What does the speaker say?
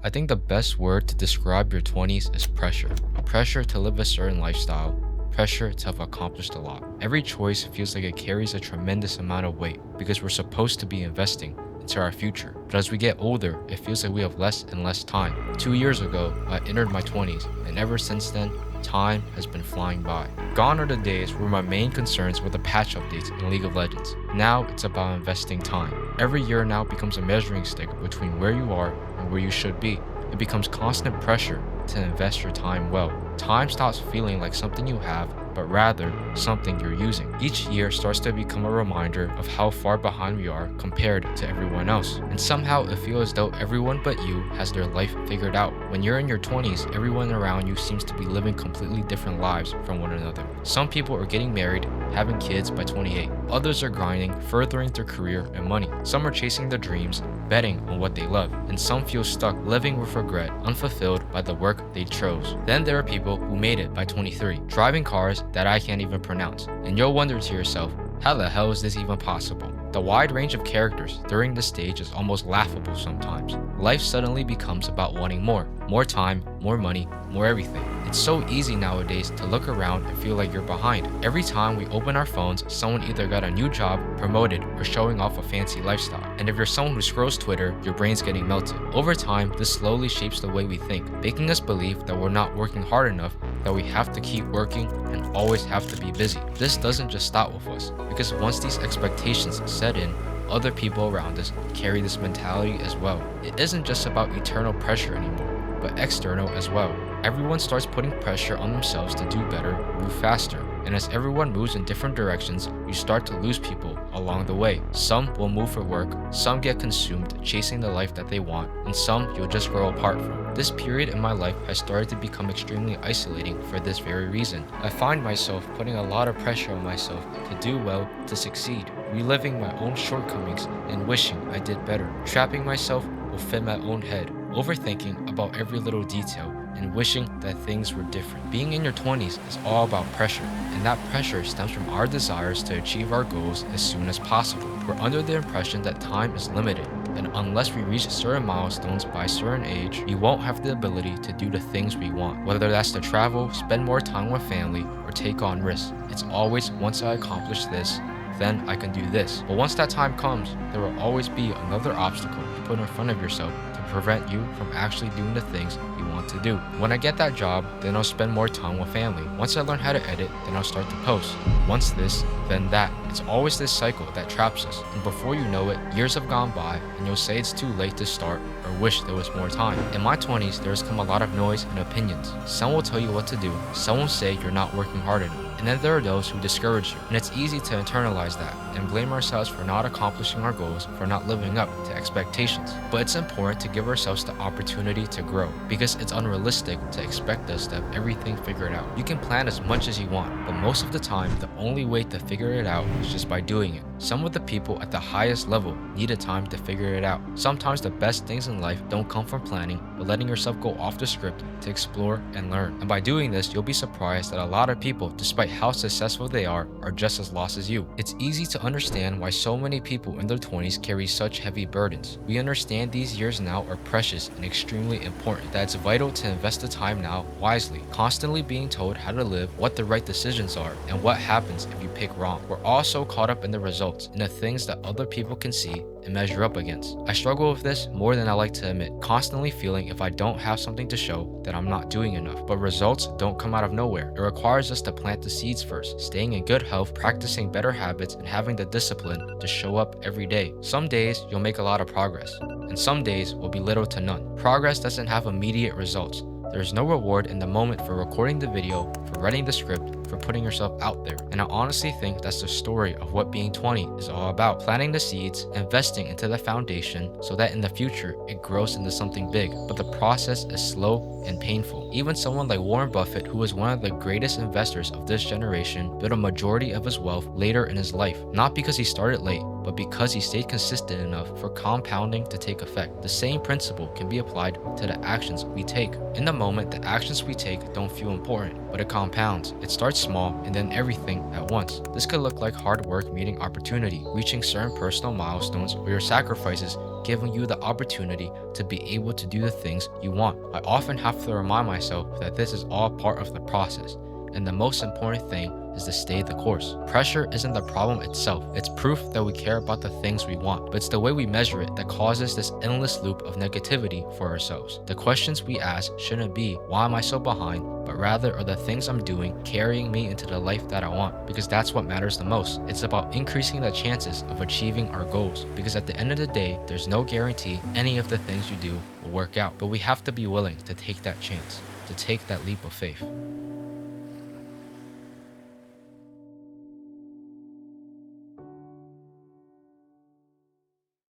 I think the best word to describe your 20s is pressure. Pressure to live a certain lifestyle, pressure to have accomplished a lot. Every choice feels like it carries a tremendous amount of weight because we're supposed to be investing into our future. But as we get older, it feels like we have less and less time. 2 years ago, I entered my 20s, and ever since then, time has been flying by. Gone are the days where my main concerns were the patch updates in League of Legends. Now it's about investing time. Every year now becomes a measuring stick between where you are and where you should be. It becomes constant pressure to invest your time well. Time stops feeling like something you have, but rather something you're using. Each year starts to become a reminder of how far behind we are compared to everyone else. And somehow it feels as though everyone but you has their life figured out. When you're in your 20s, everyone around you seems to be living completely different lives from one another. Some people are getting married, having kids by 28. Others are grinding, furthering their career and money. Some are chasing their dreams, betting on what they love. And some feel stuck living with regret, unfulfilled by the work they chose. Then there are people who made it by 23, driving cars that I can't even pronounce. And you'll wonder to yourself, how the hell is this even possible? The wide range of characters during this stage is almost laughable sometimes. Life suddenly becomes about wanting more time, more money, more everything. It's so easy nowadays to look around and feel like you're behind. Every time we open our phones, someone either got a new job, promoted, or showing off a fancy lifestyle. And if you're someone who scrolls Twitter, your brain's getting melted. Over time, this slowly shapes the way we think, making us believe that we're not working hard enough, that we have to keep working and always have to be busy. This doesn't just stop with us, because once these expectations set in, other people around us carry this mentality as well. It isn't just about eternal pressure anymore, but external as well. Everyone starts putting pressure on themselves to do better, move faster. And as everyone moves in different directions, you start to lose people along the way. Some will move for work, some get consumed chasing the life that they want, and some you'll just grow apart from. This period in my life has started to become extremely isolating for this very reason. I find myself putting a lot of pressure on myself to do well, to succeed, reliving my own shortcomings and wishing I did better, trapping myself within my own head, overthinking about every little detail, and wishing that things were different. Being in your 20s is all about pressure, and that pressure stems from our desires to achieve our goals as soon as possible. We're under the impression that time is limited, and unless we reach certain milestones by a certain age, we won't have the ability to do the things we want, whether that's to travel, spend more time with family, or take on risks. It's always, once I accomplish this, then I can do this. But once that time comes, there will always be another obstacle you put in front of yourself to prevent you from actually doing the things you want to do. When I get that job, then I'll spend more time with family. Once I learn how to edit, then I'll start to post. Once this, then that. It's always this cycle that traps us. And before you know it, years have gone by, and you'll say it's too late to start or wish there was more time. In my 20s, there has come a lot of noise and opinions. Some will tell you what to do. Some will say you're not working hard enough. And then there are those who discourage you. And it's easy to internalize that and blame ourselves for not accomplishing our goals, for not living up to expectations. But it's important to give ourselves the opportunity to grow, because it's unrealistic to expect us to have everything figured out. You can plan as much as you want, but most of the time, the only way to figure it out is just by doing it. Some of the people at the highest level needed time to figure it out. Sometimes the best things in life don't come from planning, but letting yourself go off the script to explore and learn. And by doing this, you'll be surprised that a lot of people, despite how successful they are just as lost as you. It's easy to understand why so many people in their 20s carry such heavy burdens. We understand these years now are precious and extremely important, that it's vital to invest the time now wisely, constantly being told how to live, what the right decisions are, and what happens if you pick wrong. We're all so caught up in the results, in the things that other people can see and measure up against. I struggle with this more than I like to admit, constantly feeling if I don't have something to show that I'm not doing enough. But results don't come out of nowhere. It requires us to plant the seeds first, staying in good health, practicing better habits, and having the discipline to show up every day. Some days you'll make a lot of progress, and some days will be little to none. Progress doesn't have immediate results. There's no reward in the moment for recording the video, for writing the script, for putting yourself out there. And I honestly think that's the story of what being 20 is all about. Planting the seeds, investing into the foundation so that in the future it grows into something big. But the process is slow and painful. Even someone like Warren Buffett, who was one of the greatest investors of this generation, built a majority of his wealth later in his life. Not because he started late, but because he stayed consistent enough for compounding to take effect. The same principle can be applied to the actions we take. In the moment, the actions we take don't feel important, but it compounds. It starts small and then everything at once. This could look like hard work meeting opportunity, reaching certain personal milestones, or your sacrifices giving you the opportunity to be able to do the things you want. I often have to remind myself that this is all part of the process, and the most important thing is to stay the course. Pressure isn't the problem itself, it's proof that we care about the things we want, but it's the way we measure it that causes this endless loop of negativity for ourselves. The questions we ask shouldn't be, why am I so behind? But rather, are the things I'm doing carrying me into the life that I want? Because that's what matters the most. It's about increasing the chances of achieving our goals, because at the end of the day, there's no guarantee any of the things you do will work out, but we have to be willing to take that chance, to take that leap of faith.